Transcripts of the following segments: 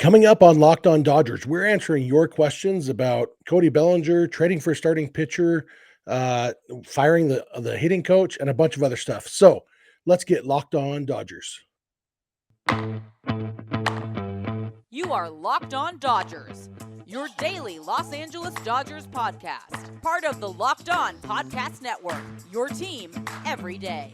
Coming up on Locked On Dodgers, we're answering your questions about Cody Bellinger, trading for a starting pitcher, uh, firing the hitting coach, and a bunch of other stuff. So let's get Locked On Dodgers. You are Locked On Dodgers, your daily Los Angeles Dodgers podcast. Part of the Locked On Podcast Network, your team every day.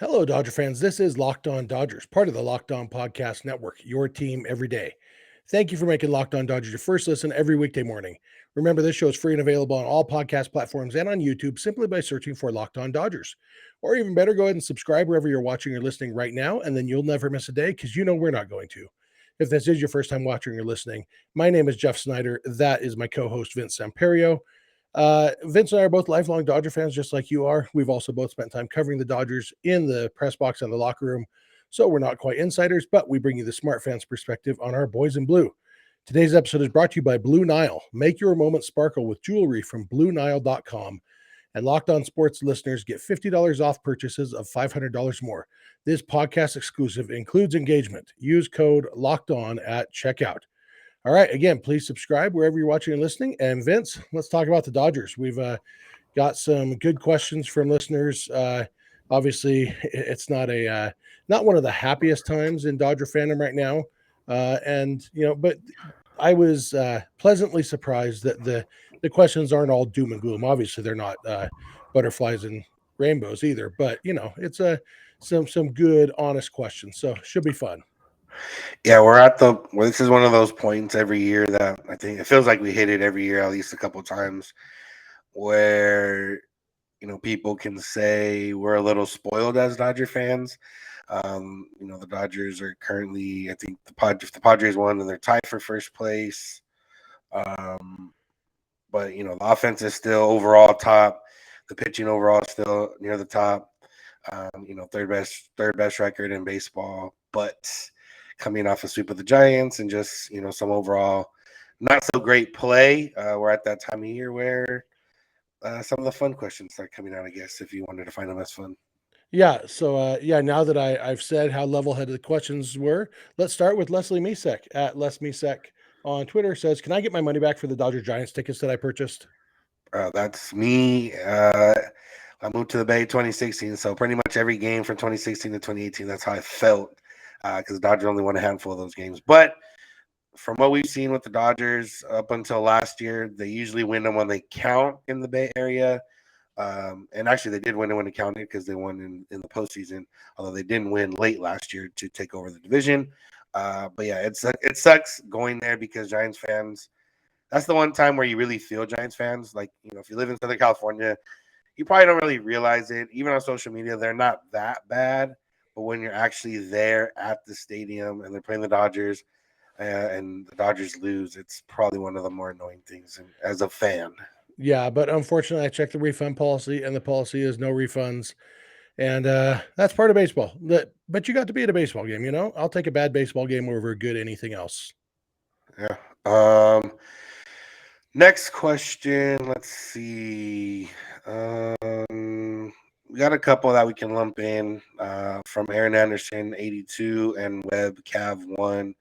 Hello, Dodger fans. This is Locked On Dodgers, part of the Locked On Podcast Network, your team every day. Thank you for making Locked On Dodgers your first listen every weekday morning. Remember, this show is free and available on all podcast platforms and on YouTube simply by searching for Locked On Dodgers. Or even better, go ahead and subscribe wherever you're watching or listening right now, and then you'll never miss a day because you know we're not going to. If this is your first time watching or listening, my name is Jeff Snider. That is my co-host, Vince Samperio. Vince and I are both lifelong Dodger fans, just like you are. We've also both spent time covering the Dodgers in the press box and the locker room. So we're not quite insiders, but we bring you the smart fans perspective on our boys in blue. Today's episode is brought to you by Blue Nile. Make your moment sparkle with jewelry from BlueNile.com. And Locked On Sports listeners get $50 off purchases of $500 more. This podcast exclusive includes engagement. Use code Locked On at checkout. All right, again, please subscribe wherever you're watching and listening. And Vince, let's talk about the Dodgers. We've got some good questions from listeners. Obviously, it's not one of the happiest times in Dodger fandom right now. But I was pleasantly surprised that the questions aren't all doom and gloom. Obviously, they're not butterflies and rainbows either. But it's some good, honest questions. So should be fun. Yeah, this is one of those points every year that I think it feels like we hit it every year at least a couple of times where people can say we're a little spoiled as Dodger fans. The Dodgers are currently, I think if the Padres won, and they're tied for first place. But the offense is still overall top. The pitching overall is still near the top. Third best record in baseball, but coming off a sweep of the Giants and just some overall not so great play. We're at that time of year where some of the fun questions start coming out, I guess, if you wanted to find them as fun. Yeah. So, now that I've said how level-headed the questions were, let's start with Leslie Misek at Les Misek on Twitter says, can I get my money back for the Dodger Giants tickets that I purchased? That's me. I moved to the Bay 2016, so pretty much every game from 2016 to 2018, that's how I felt because the Dodgers only won a handful of those games. But from what we've seen with the Dodgers up until last year, they usually win them when they count in the Bay Area. And actually, they did win it when it counted because they won in the postseason, although they didn't win late last year to take over the division. But yeah, it sucks going there because Giants fans, that's the one time where you really feel Giants fans. Like, if you live in Southern California, you probably don't really realize it. Even on social media, they're not that bad. But when you're actually there at the stadium and they're playing the Dodgers and the Dodgers lose, it's probably one of the more annoying things as a fan. Yeah, but unfortunately, I checked the refund policy, and the policy is no refunds. And that's part of baseball. But you got to be at a baseball game, I'll take a bad baseball game over a good anything else. Yeah. Next question. Let's see. We got a couple that we can lump in from Aaron Anderson, 82, and Webb Cav 1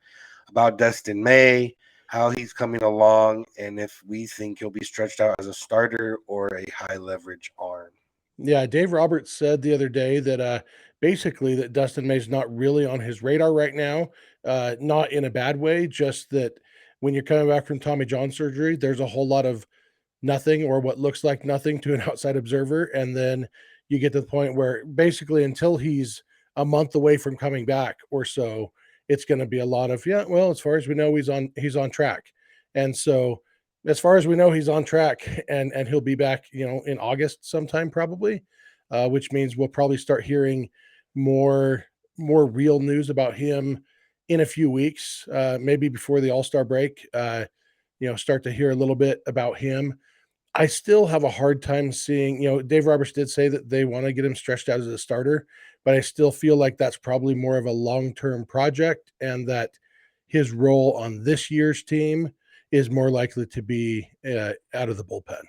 about Dustin May, how he's coming along, and if we think he'll be stretched out as a starter or a high leverage arm. Yeah, Dave Roberts said the other day that basically that Dustin May's not really on his radar right now, not in a bad way, just that when you're coming back from Tommy John surgery, there's a whole lot of nothing or what looks like nothing to an outside observer. And then you get to the point where basically until he's a month away from coming back or so, it's going to be a lot of, as far as we know, he's on track. And so as far as we know, he's on track and he'll be back, in August sometime probably, which means we'll probably start hearing more real news about him in a few weeks, maybe before the All-Star break, start to hear a little bit about him. I still have a hard time seeing, Dave Roberts did say that they want to get him stretched out as a starter, but I still feel like that's probably more of a long-term project and that his role on this year's team is more likely to be out of the bullpen.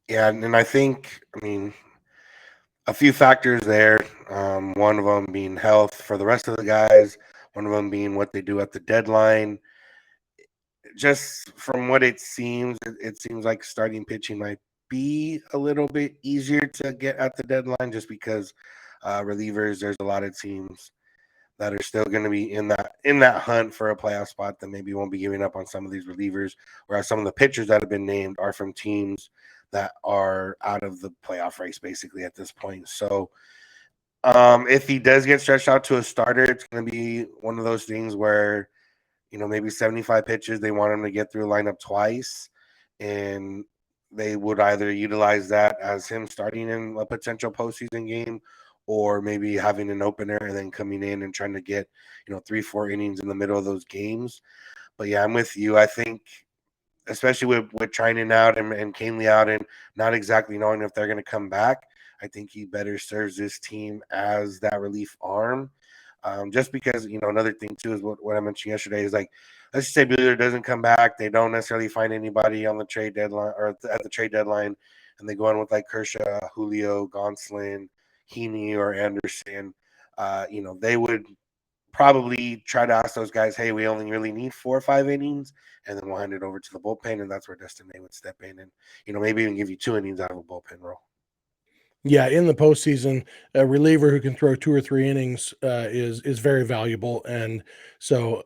Yeah, and I think, a few factors there. One of them being health for the rest of the guys, one of them being what they do at the deadline. Just from what it seems like starting pitching might be a little bit easier to get at the deadline just because relievers, there's a lot of teams that are still going to be in that hunt for a playoff spot that maybe won't be giving up on some of these relievers, whereas some of the pitchers that have been named are from teams that are out of the playoff race basically at this point. So if he does get stretched out to a starter, it's going to be one of those things where maybe 75 pitches they want him to get through a lineup twice, and they would either utilize that as him starting in a potential postseason game, or maybe having an opener and then coming in and trying to get 3-4 innings in the middle of those games. But yeah, I'm with you. I think especially with Trinan out and Canely out and not exactly knowing if they're going to come back, I think he better serves this team as that relief arm. Just because, another thing too is what I mentioned yesterday is like, let's just say Buehler doesn't come back. They don't necessarily find anybody on the trade deadline or at the trade deadline, and they go in with like Kershaw, Julio, Gonsolin, Heaney, or Anderson. They would probably try to ask those guys, hey, we only really need 4 or 5 innings, and then we'll hand it over to the bullpen, and that's where Dustin May would step in and, maybe even give you 2 innings out of a bullpen role. Yeah, in the postseason, a reliever who can throw 2 or 3 innings is very valuable, and so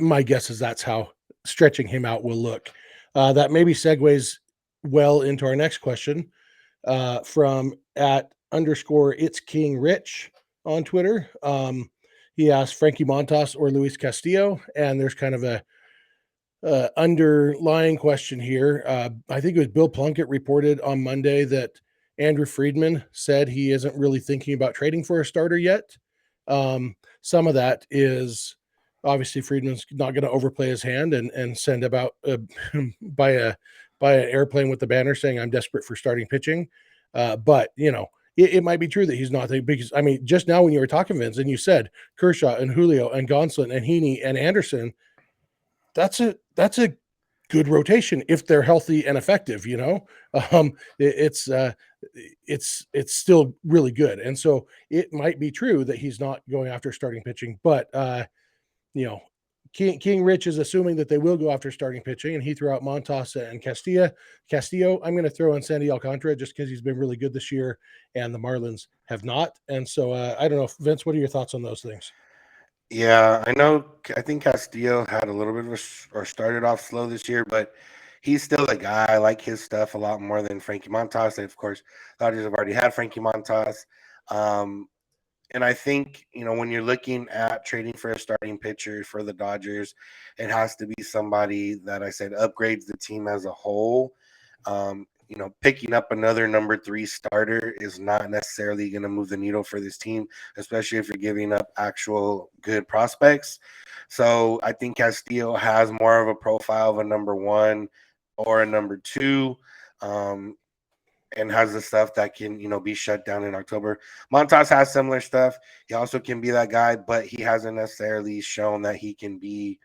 my guess is that's how stretching him out will look. That maybe segues well into our next question from @_It's King Rich on Twitter. He asked Frankie Montas or Luis Castillo, and there's kind of a underlying question here. I think it was Bill Plunkett reported on Monday that Andrew Friedman said he isn't really thinking about trading for a starter yet. Some of that is obviously Friedman's not going to overplay his hand and send about by an airplane with the banner saying I'm desperate for starting pitching. But it might be true that he's not because just now when you were talking, Vince, and you said Kershaw and Julio and Gonsolin and Heaney and Anderson, that's a good rotation if they're healthy and effective. It's still really good, and so it might be true that he's not going after starting pitching, but you know King Rich is assuming that they will go after starting pitching, and he threw out Montas and Castillo. I'm going to throw in Sandy Alcantara just because he's been really good this year, and the Marlins have not. And so I don't know, Vince, what are your thoughts on those things? Yeah, I know. I think Castillo had a little bit of or started off slow this year, but he's still a guy. I like his stuff a lot more than Frankie Montas. And of course, Dodgers have already had Frankie Montas. Um, and I think, when you're looking at trading for a starting pitcher for the Dodgers, it has to be somebody that I said upgrades the team as a whole. Picking up another number 3 starter is not necessarily going to move the needle for this team, especially if you're giving up actual good prospects. So I think Castillo has more of a profile of a number 1 or a number 2. And has the stuff that can, be shut down in October. Montas has similar stuff. He also can be that guy, but he hasn't necessarily shown that he can be,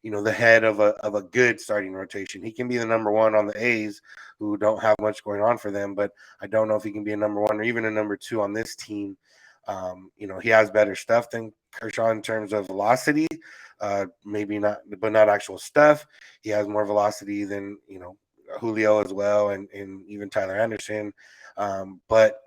the head of a good starting rotation. He can be the number 1 on the A's, who don't have much going on for them, but I don't know if he can be a number 1 or even a number 2 on this team. He has better stuff than Kershaw in terms of velocity, maybe not, but not actual stuff. He has more velocity than, Julio as well, and even Tyler Anderson. But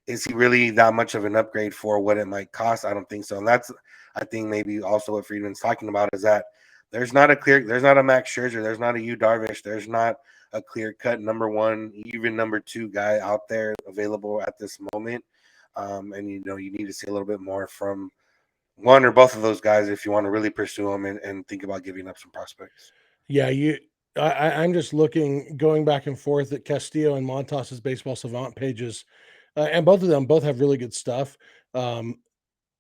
is he really that much of an upgrade for what it might cost? I don't think so. And that's, I think, maybe also what Friedman's talking about is that there's not a Max Scherzer, there's not a Yu Darvish, there's not a clear cut number 1, even number 2 guy out there available at this moment. And you need to see a little bit more from one or both of those guys if you want to really pursue them and think about giving up some prospects. Yeah, I'm just going back and forth at Castillo and Montas's Baseball Savant pages, and both of them have really good stuff.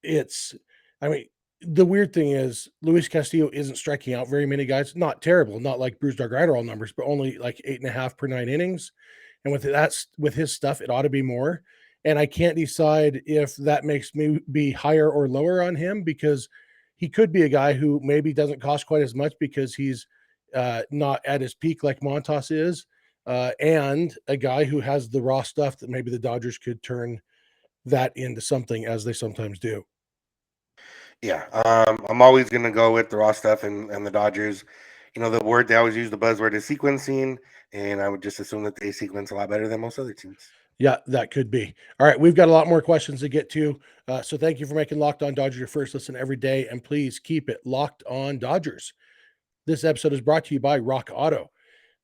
It's, I mean, the weird thing is Luis Castillo isn't striking out very many guys. Not terrible, not like Bruce Dark numbers, but only like 8.5 per 9 innings. And with his stuff, it ought to be more. And I can't decide if that makes me be higher or lower on him because he could be a guy who maybe doesn't cost quite as much because he's not at his peak like Montas is. and a guy who has the raw stuff that maybe the Dodgers could turn that into something, as they sometimes do. Yeah, I'm always gonna go with the raw stuff and the Dodgers. The word they always use, the buzzword is sequencing, and I would just assume that they sequence a lot better than most other teams. Yeah, that could be. All right, we've got a lot more questions to get to. So thank you for making Locked On Dodgers your first listen every day, and please keep it locked on Dodgers. This episode is brought to you by Rock Auto.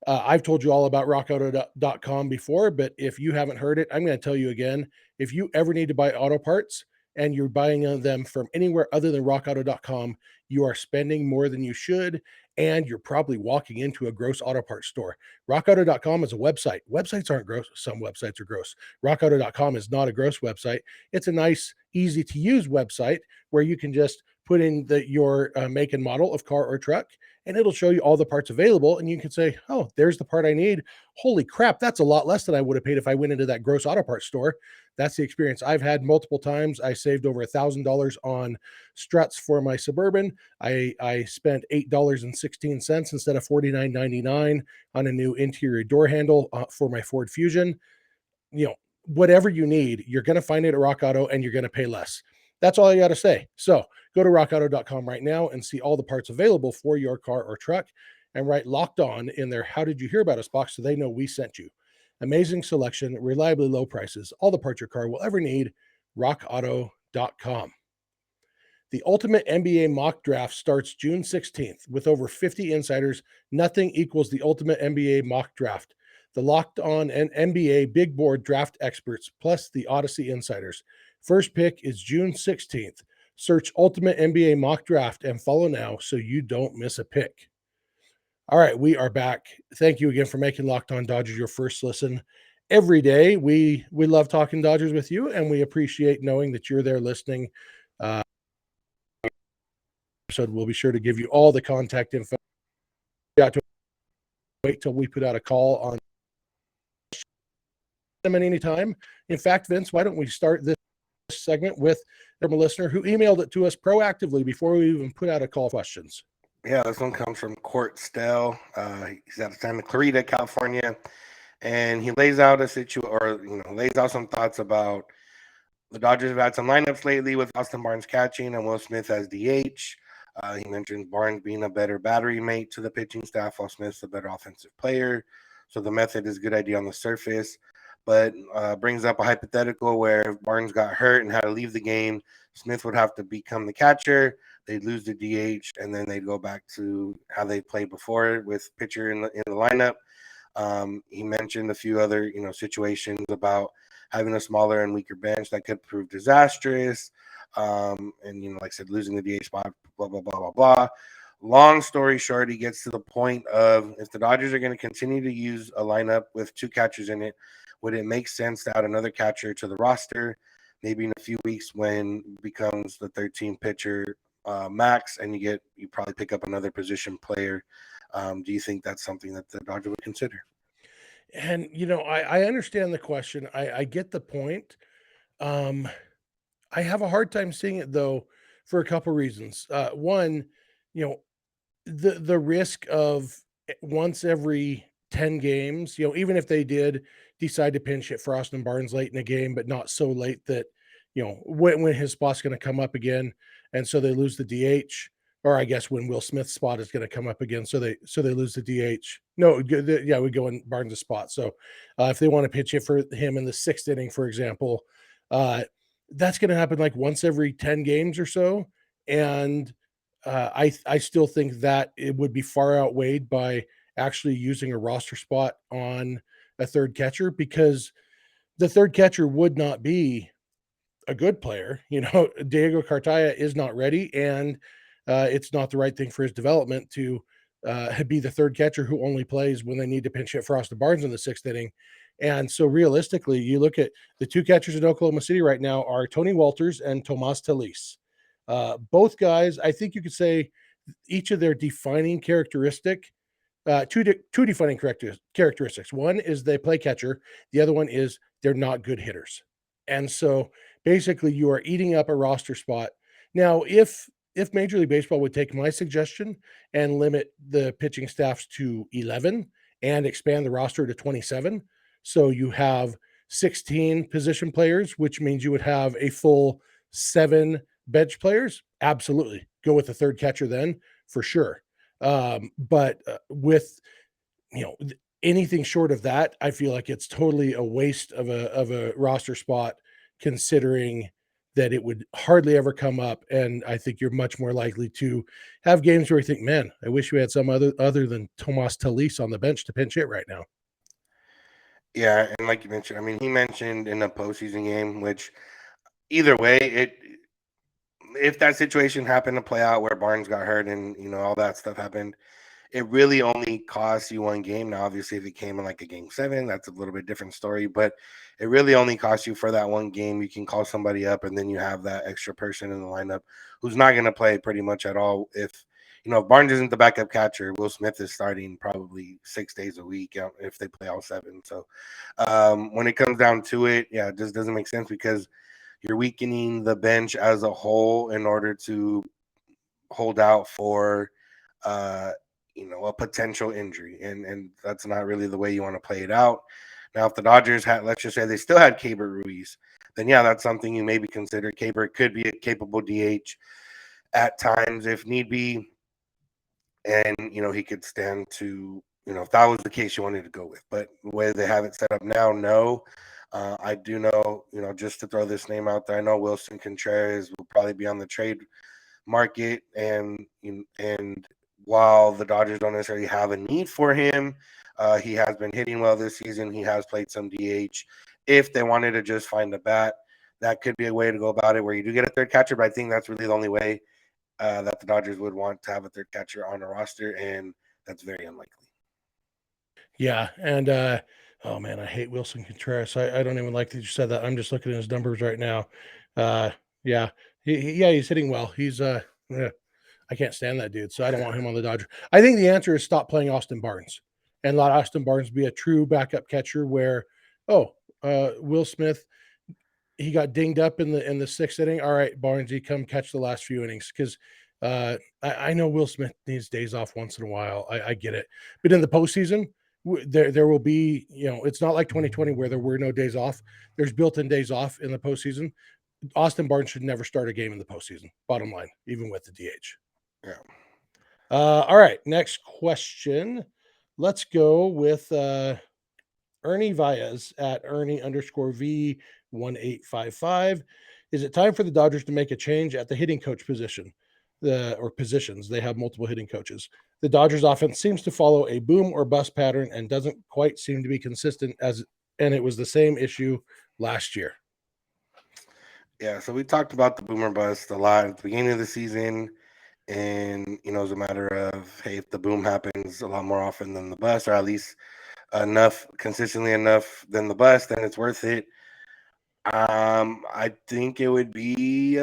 I've told you all about rockauto.com before, but if you haven't heard it, I'm going to tell you again. If you ever need to buy auto parts and you're buying them from anywhere other than rockauto.com, you are spending more than you should, and you're probably walking into a gross auto parts store. Rockauto.com is a website. Websites aren't gross. Some websites are gross. Rockauto.com is not a gross website. It's a nice, easy to use website where you can just put in your make and model of car or truck, and it'll show you all the parts available. And you can say, oh, there's the part I need. Holy crap, that's a lot less than I would have paid if I went into that gross auto parts store. That's the experience I've had multiple times. I saved over $1,000 on struts for my Suburban. I spent $8.16 instead of $49.99 on a new interior door handle for my Ford Fusion. Whatever you need, you're going to find it at Rock Auto, and you're going to pay less. That's all I got to say. So go to rockauto.com right now and see all the parts available for your car or truck, and write Locked On in their How Did You Hear About Us box so they know we sent you. Amazing selection, reliably low prices, all the parts your car will ever need. rockauto.com. The Ultimate NBA Mock Draft starts June 16th with over 50 insiders. Nothing equals the Ultimate NBA Mock Draft. The Locked On and NBA Big Board draft experts, plus the Odyssey insiders. First pick is June 16th. Search Ultimate NBA Mock Draft and follow now so you don't miss a pick. All right, we are back. Thank you again for making Locked On Dodgers your first listen every day. We love talking Dodgers with you, and we appreciate knowing that you're there listening. So we'll be sure to give you all the contact info. You have to wait till we put out a call on them at any time. In fact, Vince, why don't we start this segment with from a listener who emailed it to us proactively before we even put out a call questions. Yeah, this one comes from Court Stell. He's out of Santa Clarita, California, and he lays out lays out some thoughts about the Dodgers have had some lineups lately with Austin Barnes catching and Will Smith as DH. He mentions Barnes being a better battery mate to the pitching staff, while Smith's a better offensive player. So the method is a good idea on the surface, but brings up a hypothetical where if Barnes got hurt and had to leave the game, Smith would have to become the catcher. They'd lose the DH, and then they'd go back to how they played before with pitcher in the lineup. He mentioned a few other situations about having a smaller and weaker bench that could prove disastrous. And like I said, losing the DH spot, blah blah blah blah blah. Long story short, he gets to the point of, if the Dodgers are going to continue to use a lineup with two catchers in it, would it make sense to add another catcher to the roster? Maybe in a few weeks when it becomes the 13 pitcher max, and you probably pick up another position player. Do you think that's something that the Dodgers would consider? And I understand the question. I get the point. I have a hard time seeing it though, for a couple reasons. One, the risk of once every 10 games, even if they did decide to pinch hit for Austin Barnes late in the game, but not so late that, when his spot's going to come up again. And so they lose the DH, or I guess when Will Smith's spot is going to come up again. So they lose the DH. No, we go in Barnes' spot. So if they want to pitch hit for him in the 6th inning, for example, that's going to happen like once every 10 games or so. And I still think that it would be far outweighed by actually using a roster spot on a third catcher, because the third catcher would not be a good player. Diego Cartaya is not ready, and it's not the right thing for his development to be the third catcher who only plays when they need to pinch hit for Austin Barnes in the 6th inning. And so realistically, you look at the two catchers in Oklahoma City right now are Tony Walters and Tomas Telis. Both guys, I think you could say each of their defining characteristic, two defining characteristics. One is they play catcher. The other one is they're not good hitters. And so basically you are eating up a roster spot. Now, if Major League Baseball would take my suggestion and limit the pitching staffs to 11 and expand the roster to 27. So you have 16 position players, which means you would have a full 7 bench players. Absolutely. Go with the third catcher then for sure. But with, you know, anything short of that, I feel like it's totally a waste of a roster spot, considering that it would hardly ever come up. And I think you're much more likely to have games where you think, man, I wish we had some other than Tomas Talis on the bench to pinch hit right now. Yeah, and like you mentioned, I mean, he mentioned in a postseason game, which either way, if that situation happened to play out where Barnes got hurt and all that stuff happened, it really only costs you one game. Now, obviously, if it came in like a game 7, that's a little bit different story. But it really only costs you for that one game. You can call somebody up, and then you have that extra person in the lineup who's not going to play pretty much at all. If Barnes isn't the backup catcher, Will Smith is starting probably 6 days a week if they play all 7. So when it comes down to it, yeah, it just doesn't make sense because you're weakening the bench as a whole in order to hold out for a potential injury, and that's not really the way you want to play it out. Now, if the Dodgers had, let's just say they still had Keibert Ruiz, then yeah, that's something you maybe consider. Keibert could be a capable DH at times if need be, and he could stand to, if that was the case you wanted to go with. But the way they have it set up now, no. I do know, just to throw this name out there, I know Wilson Contreras will probably be on the trade market, and while the Dodgers don't necessarily have a need for him, he has been hitting well this season. He has played some DH. If they wanted to just find a bat, that could be a way to go about it, where you do get a third catcher. But I think that's really the only way that the Dodgers would want to have a third catcher on a roster, and that's very unlikely. Yeah, and oh man, I hate Wilson Contreras. I don't even like that you said that. I'm just looking at his numbers right now. Yeah, he's hitting well. He's yeah, I can't stand that dude, so I don't want him on the Dodgers. I think the answer is stop playing Austin Barnes and let Austin Barnes be a true backup catcher. Where, Will Smith, he got dinged up in the 6th inning. All right, Barnesy, come catch the last few innings, because I know Will Smith needs days off once in a while. I get it, but in the postseason, there will be, it's not like 2020 where there were no days off. There's built-in days off in the postseason. Austin Barnes should never start a game in the postseason. Bottom line, even with the DH. Yeah. All right, next question. Let's go with Ernie Valles at Ernie_V1855. Is it time for the Dodgers to make a change at the hitting coach position? Or positions. They have multiple hitting coaches. The Dodgers offense seems to follow a boom or bust pattern and doesn't quite seem to be consistent, and it was the same issue last year. Yeah, so we talked about the boomer bust a lot at the beginning of the season. And, it's a matter of, hey, if the boom happens a lot more often than the bust, or at least consistently enough than the bust, then it's worth it. I think it would be,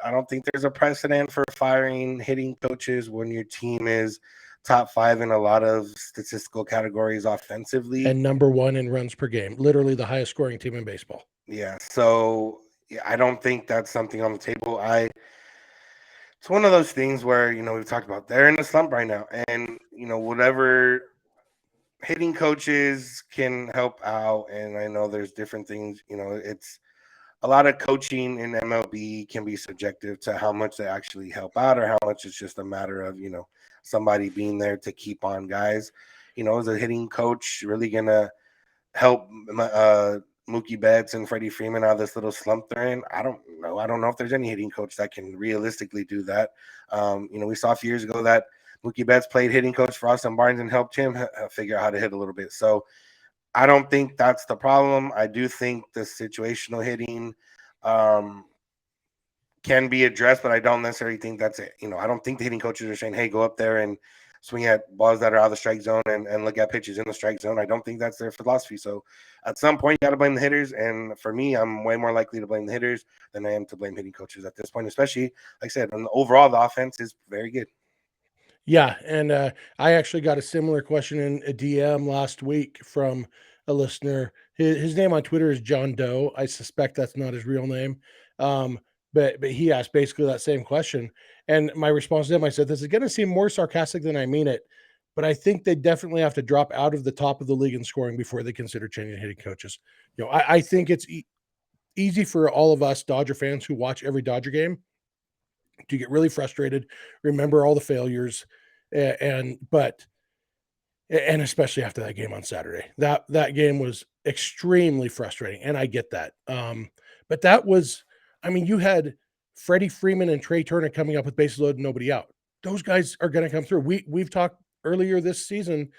I don't think there's a precedent for firing hitting coaches when your team is top 5 in a lot of statistical categories offensively. And number 1 in runs per game, literally the highest scoring team in baseball. Yeah, so I don't think that's something on the table. It's one of those things where, we've talked about, they're in a slump right now. And, whatever hitting coaches can help out. And I know there's different things, it's a lot of coaching in MLB can be subjective to how much they actually help out or how much it's just a matter of, somebody being there to keep on guys. Is a hitting coach really going to help Mookie Betts and Freddie Freeman out of this little slump they're in? I don't know. I don't know if there's any hitting coach that can realistically do that. We saw a few years ago that Mookie Betts played hitting coach for Austin Barnes and helped him figure out how to hit a little bit. So I don't think that's the problem. I do think the situational hitting can be addressed, but I don't necessarily think that's it. I don't think the hitting coaches are saying, hey, go up there and swing at balls that are out of the strike zone and look at pitches in the strike zone. I don't think that's their philosophy. So at some point, you got to blame the hitters. And for me, I'm way more likely to blame the hitters than I am to blame hitting coaches at this point, especially, like I said, and overall, the offense is very good. Yeah, and I actually got a similar question in a DM last week from a listener. His name on Twitter is John Doe. I suspect that's not his real name. But he asked basically that same question. And my response to him, I said, this is going to seem more sarcastic than I mean it, but I think they definitely have to drop out of the top of the league in scoring before they consider changing hitting coaches. I think it's easy for all of us Dodger fans who watch every Dodger game to get really frustrated, remember all the failures, but especially after that game on Saturday. That game was extremely frustrating, and I get that. But that was, I mean, you had Freddie Freeman and Trey Turner coming up with bases loaded, nobody out. Those guys are going to come through. We've talked earlier this season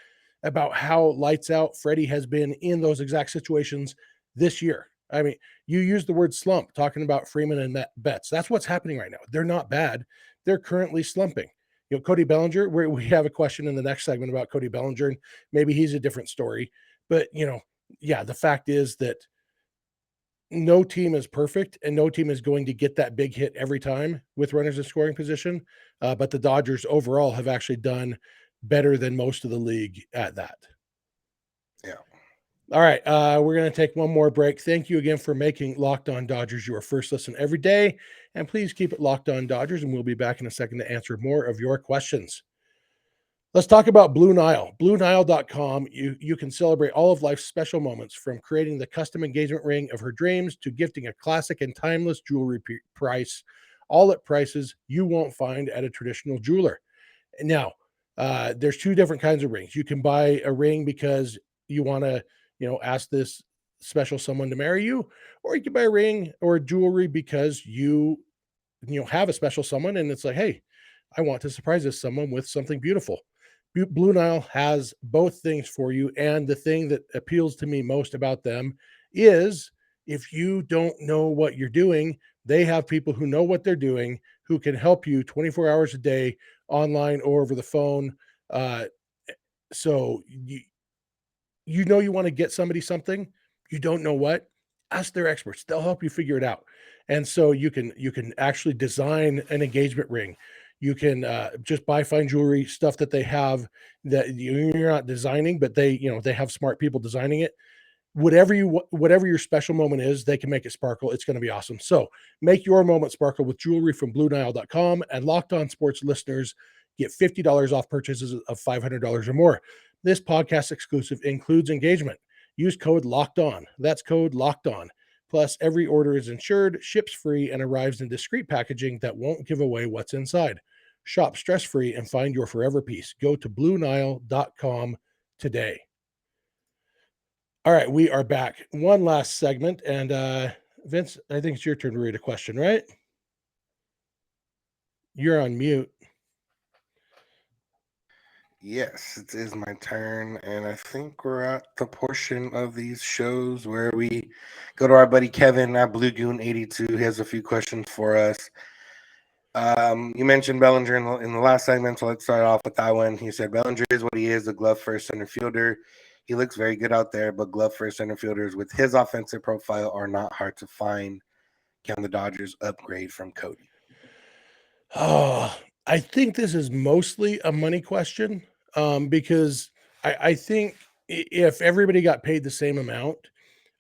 about how lights out Freddie has been in those exact situations this year. I mean, you used the word slump talking about Freeman and Betts. That's what's happening right now. They're not bad. They're currently slumping. Cody Bellinger, we have a question in the next segment about Cody Bellinger, and maybe he's a different story. But, yeah, the fact is that no team is perfect and no team is going to get that big hit every time with runners in scoring position. But the Dodgers overall have actually done better than most of the league at that. Yeah. All right. We're going to take one more break. Thank you again for making Locked On Dodgers your first listen every day. And please keep it Locked On Dodgers, and we'll be back in a second to answer more of your questions. Let's talk about Blue Nile. BlueNile.com. You can celebrate all of life's special moments, from creating the custom engagement ring of her dreams to gifting a classic and timeless jewelry price, all at prices you won't find at a traditional jeweler. Now, there's two different kinds of rings. You can buy a ring because you want to, ask this special someone to marry you, or you can buy a ring or jewelry because you have a special someone, and it's like, hey, I want to surprise this someone with something beautiful. Blue Nile has both things for you, and the thing that appeals to me most about them is if you don't know what you're doing, they have people who know what they're doing who can help you 24 hours a day, online or over the phone. So you want to get somebody something, you don't know what, ask their experts. They'll help you figure it out. And so you can actually design an engagement ring. You can just buy fine jewelry stuff that they have that you're not designing, but they have smart people designing it. Whatever your special moment is, they can make it sparkle. It's going to be awesome. So make your moment sparkle with jewelry from BlueNile.com, and Locked On Sports listeners get $50 off purchases of $500 or more. This podcast exclusive includes engagement. Use code Locked On. That's code Locked On. Plus, every order is insured, ships free, and arrives in discreet packaging that won't give away what's inside. Shop stress-free and find your forever peace. Go to BlueNile.com today. All right, we are back. One last segment, and Vince, I think it's your turn to read a question, right? You're on mute. Yes, it is my turn, and I think we're at the portion of these shows where we go to our buddy Kevin at Blue Goon 82. He has a few questions for us. You mentioned Bellinger in the last segment, so let's start off with that one. He said Bellinger is what he is, a glove first center fielder. He looks very good out there, but glove first center fielders with his offensive profile are not hard to find. Can the Dodgers upgrade from Cody? Oh, I think this is mostly a money question, because I think if everybody got paid the same amount,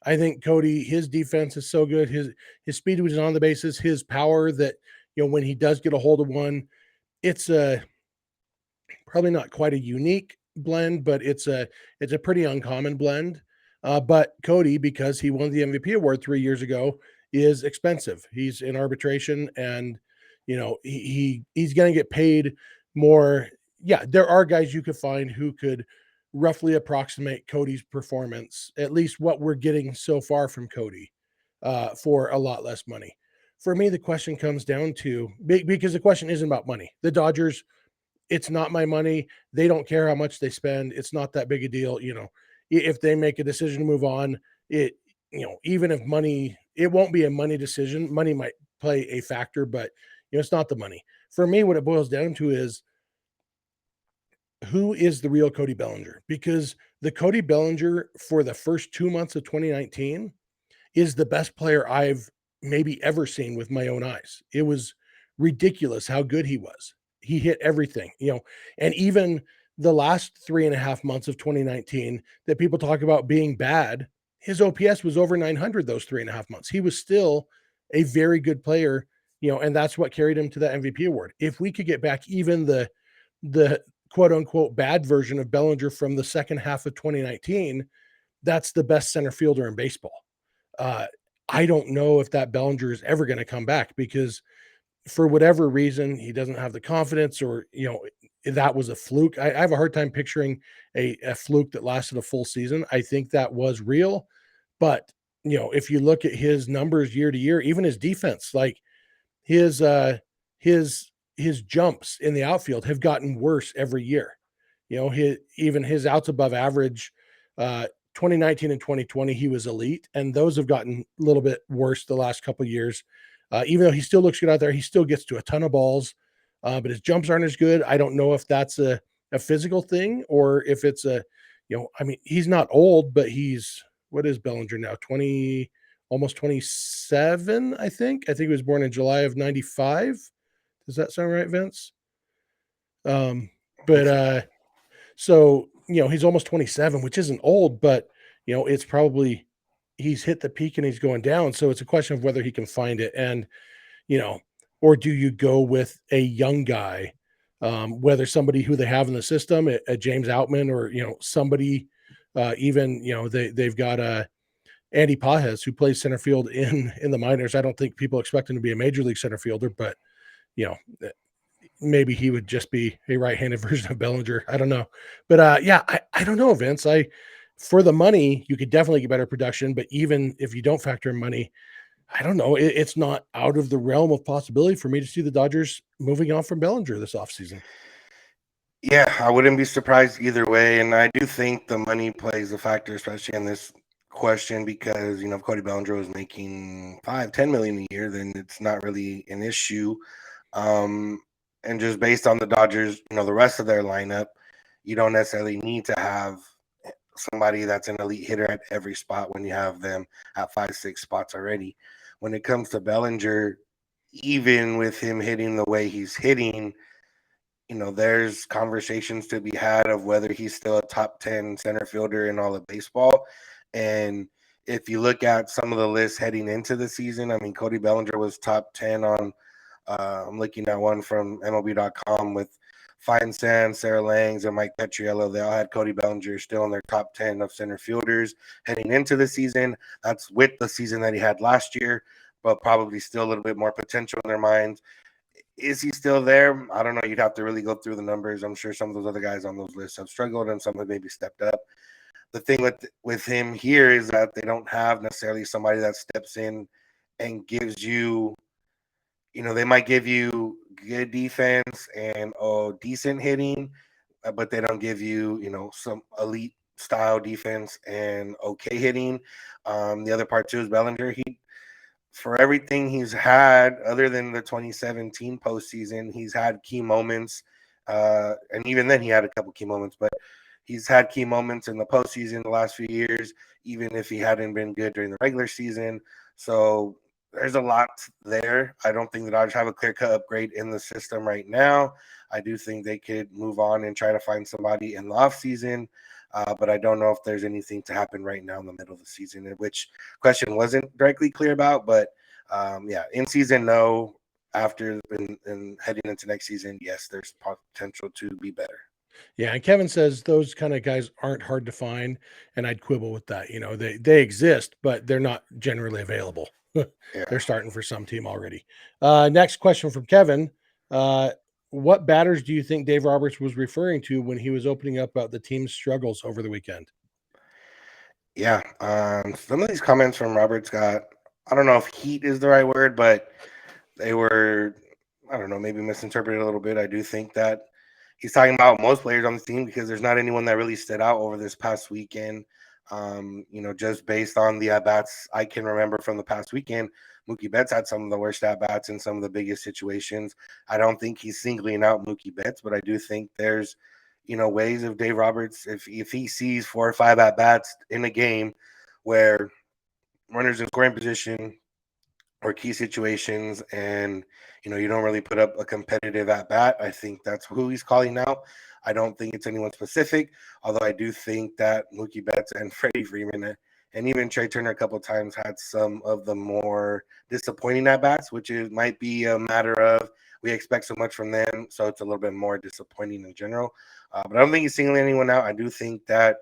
I think Cody, his defense is so good. His speed was on the bases, his power that, when he does get a hold of one, it's probably not quite a unique blend, but it's a pretty uncommon blend. But Cody, because he won the MVP award 3 years ago, is expensive. He's in arbitration, and he's going to get paid more. Yeah, there are guys you could find who could roughly approximate Cody's performance, at least what we're getting so far from Cody, for a lot less money. For me, the question comes down to, because the question isn't about money. The Dodgers, it's not my money. They don't care how much they spend. It's not that big a deal. If they make a decision to move on, even if money, it won't be a money decision. Money might play a factor, but it's not the money. For me, what it boils down to is, who is the real Cody Bellinger? Because the Cody Bellinger for the first 2 months of 2019 is the best player I've maybe ever seen with my own eyes. It was ridiculous how good he was. He hit everything, and even the last 3.5 months of 2019 that people talk about being bad, his OPS was over 900 those 3.5 months. He was still a very good player, and that's what carried him to that MVP award. If we could get back even the quote unquote bad version of Bellinger from the second half of 2019, that's the best center fielder in baseball. Uh, I don't know if that Bellinger is ever going to come back because for whatever reason, he doesn't have the confidence or, that was a fluke. I have a hard time picturing a fluke that lasted a full season. I think that was real. But, if you look at his numbers year to year, even his defense, like his his his jumps in the outfield have gotten worse every year. Even his outs above average, 2019 and 2020, he was elite, and those have gotten a little bit worse the last couple of years. Even though he still looks good out there, he still gets to a ton of balls, but his jumps aren't as good. I don't know if that's a physical thing or if it's he's not old, but what is Bellinger now? 20, almost 27, I think. I think he was born in July of 95. Does that sound right, Vince? But so, he's almost 27, which isn't old, but it's probably he's hit the peak and he's going down. So it's a question of whether he can find it. And, you know, or do you go with a young guy, whether somebody who they have in the system, a James Outman, or, somebody, even, they've got Andy Pajes, who plays center field in the minors. I don't think people expect him to be a major league center fielder, but, you know, maybe he would just be a right-handed version of Bellinger. I don't know. But I don't know, Vince. For the money, you could definitely get better production, but even if you don't factor in money, I don't know. It's not out of the realm of possibility for me to see the Dodgers moving on from Bellinger this offseason. Yeah, I wouldn't be surprised either way. And I do think the money plays a factor, especially in this question, because, if Cody Bellinger was making 5-10 million a year, then it's not really an issue. And just based on the Dodgers, the rest of their lineup, you don't necessarily need to have somebody that's an elite hitter at every spot when you have them at 5-6 spots already. When it comes to Bellinger, even with him hitting the way he's hitting, there's conversations to be had of whether he's still a top 10 center fielder in all of baseball. And if you look at some of the lists heading into the season, I mean, Cody Bellinger was top 10 on, I'm looking at one from MLB.com with Feinstein, Sarah Langs, and Mike Petriello. They all had Cody Bellinger still in their top 10 of center fielders heading into the season. That's with the season that he had last year, but probably still a little bit more potential in their minds. Is he still there? I don't know. You'd have to really go through the numbers. I'm sure some of those other guys on those lists have struggled and some have maybe stepped up. The thing with him here is that they don't have necessarily somebody that steps in and gives you, they might give you good defense and decent hitting, but they don't give you, some elite style defense and okay hitting. The other part too is Bellinger. For everything he's had, other than the 2017 postseason, he's had key moments. And even then, he had a couple key moments, but he's had key moments in the postseason the last few years, even if he hadn't been good during the regular season. So there's a lot there. I don't think the Dodgers have a clear-cut upgrade in the system right now. I do think they could move on and try to find somebody in the offseason. But I don't know if there's anything to happen right now in the middle of the season, which question wasn't directly clear about. But in season, no. After and heading into next season, yes, there's potential to be better. Yeah, and Kevin says those kind of guys aren't hard to find, and I'd quibble with that. They exist, but they're not generally available. Yeah. They're starting for some team already. Next question from Kevin. What batters do you think Dave Roberts was referring to when he was opening up about the team's struggles over the weekend? Yeah, some of these comments from Roberts got, I don't know if heat is the right word, but they were, I don't know, maybe misinterpreted a little bit. I do think that he's talking about most players on the team because there's not anyone that really stood out over this past weekend. Just based on the at-bats I can remember from the past weekend, Mookie Betts had some of the worst at-bats in some of the biggest situations. I don't think he's singling out Mookie Betts, but I do think there's, ways of Dave Roberts, if he sees 4 or 5 at-bats in a game where runners in scoring position or key situations and, you don't really put up a competitive at-bat, I think that's who he's calling out. I don't think it's anyone specific, although I do think that Mookie Betts and Freddie Freeman and even Trey Turner a couple of times had some of the more disappointing at-bats, which might be a matter of we expect so much from them, so it's a little bit more disappointing in general. But I don't think he's singling anyone out. I do think that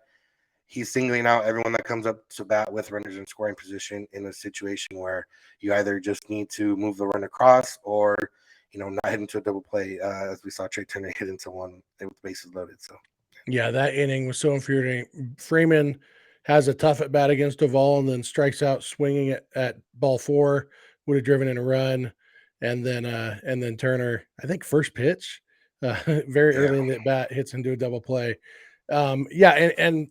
he's singling out everyone that comes up to bat with runners in scoring position in a situation where you either just need to move the run across or, not hit into a double play, as we saw Trey Turner hit into one with bases loaded. So, Yeah, that inning was so infuriating. Freeman has a tough at bat against Duvall and then strikes out swinging at ball 4, would have driven in a run. And then Turner, I think first pitch, very early in the bat, hits into a double play. And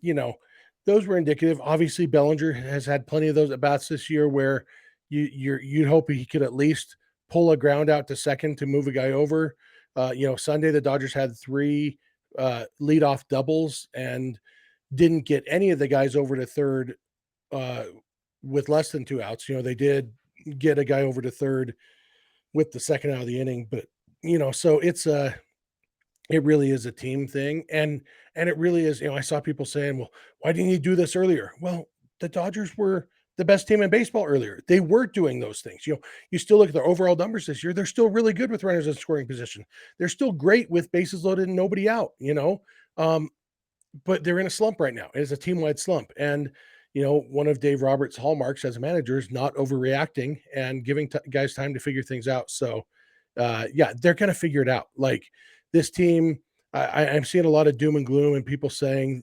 those were indicative. Obviously, Bellinger has had plenty of those at bats this year where you'd hope he could at least pull a ground out to second to move a guy over. Sunday the Dodgers had 3 leadoff doubles and didn't get any of the guys over to third with less than 2 outs. They did get a guy over to third with the second out of the inning, but so it really is a team thing. And it really is, I saw people saying, well, why didn't you do this earlier? Well, the Dodgers were the best team in baseball earlier. They were doing those things. You still look at their overall numbers this year. They're still really good with runners in scoring position. They're still great with bases loaded and nobody out, but they're in a slump right now. It's a team-wide slump. And, one of Dave Roberts' hallmarks as a manager is not overreacting and giving guys time to figure things out. So, they're going to figure it out. Like this team, I'm seeing a lot of doom and gloom and people saying,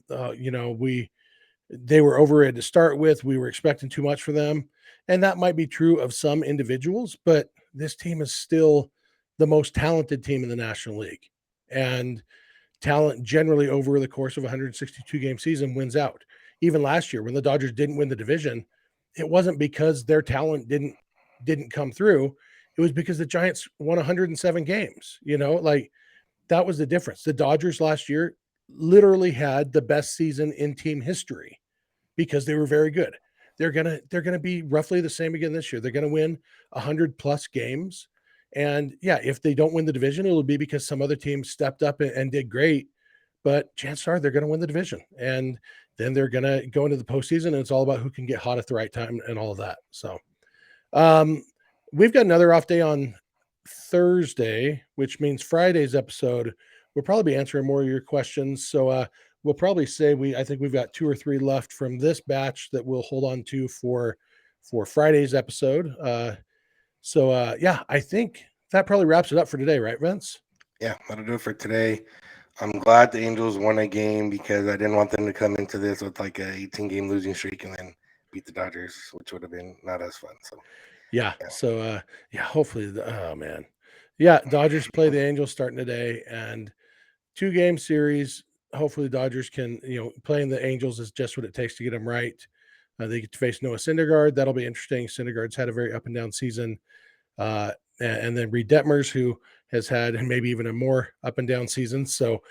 they were overrated to start with. We were expecting too much for them. And that might be true of some individuals, but this team is still the most talented team in the National League. And talent generally over the course of a 162 game season wins out. Even last year when the Dodgers didn't win the division, it wasn't because their talent didn't come through. It was because the Giants won 107 games, that was the difference. The Dodgers last year literally had the best season in team history because they were very good. They're gonna be roughly the same again this year. They're gonna win 100+ games. And if they don't win the division, it'll be because some other team stepped up and did great. But chances are they're going to win the division. And then they're going to go into the postseason, and it's all about who can get hot at the right time and all of that. So we've got another off day on Thursday, which means Friday's episode, we'll probably be answering more of your questions. So we'll probably say I think we've got 2 or 3 left from this batch that we'll hold on to for Friday's episode. I think that probably wraps it up for today, right, Vince? Yeah, that'll do it for today. I'm glad the Angels won a game because I didn't want them to come into this with like a 18-game losing streak and then beat the Dodgers, which would have been not as fun. So hopefully Dodgers play the Angels starting today and 2-game series. Hopefully the Dodgers can, playing the Angels is just what it takes to get them right. They get to face Noah Syndergaard. That'll be interesting. Syndergaard's had a very up and down season. And then Reed Detmers, who has had maybe even a more up and down season. So,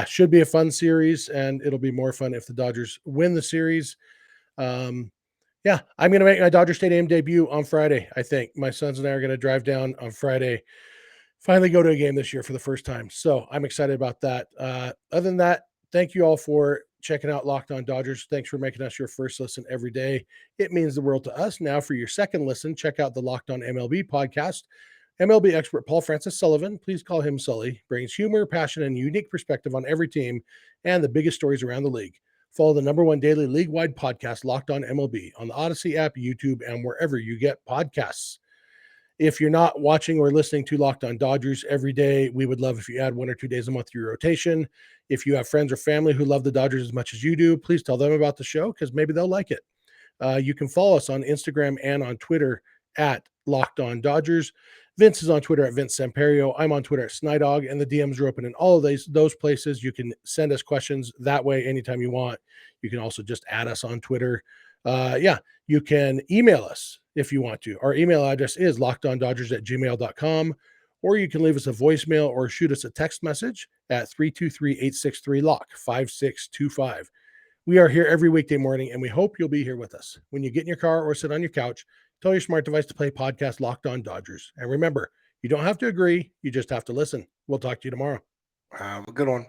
should be a fun series, and it'll be more fun if the Dodgers win the series. I'm going to make my Dodger Stadium debut on Friday. I think my sons and I are going to drive down on Friday, finally go to a game this year for the first time. So I'm excited about that. Other than that, thank you all for checking out Locked On Dodgers. Thanks for making us your first listen every day. It means the world to us. Now for your second listen, check out the Locked On MLB podcast. MLB expert Paul Francis Sullivan, please call him Sully, brings humor, passion, and unique perspective on every team and the biggest stories around the league. Follow the #1 daily league-wide podcast, Locked On MLB, on the Odyssey app, YouTube, and wherever you get podcasts. If you're not watching or listening to Locked On Dodgers every day, we would love if you add 1 or 2 days a month to your rotation. If you have friends or family who love the Dodgers as much as you do, please tell them about the show because maybe they'll like it. You can follow us on Instagram and on Twitter at Locked On Dodgers. Vince is on Twitter at Vince Samperio. I'm on Twitter at Snidog, and the DMs are open in all of those places. You can send us questions that way anytime you want. You can also just add us on Twitter. You can email us if you want to. Our email address is lockedondodgers@gmail.com, or you can leave us a voicemail or shoot us a text message at 323-863-LOCK 5625. We are here every weekday morning, and we hope you'll be here with us. When you get in your car or sit on your couch, tell your smart device to play podcast Locked On Dodgers. And remember, you don't have to agree. You just have to listen. We'll talk to you tomorrow. Have a good one.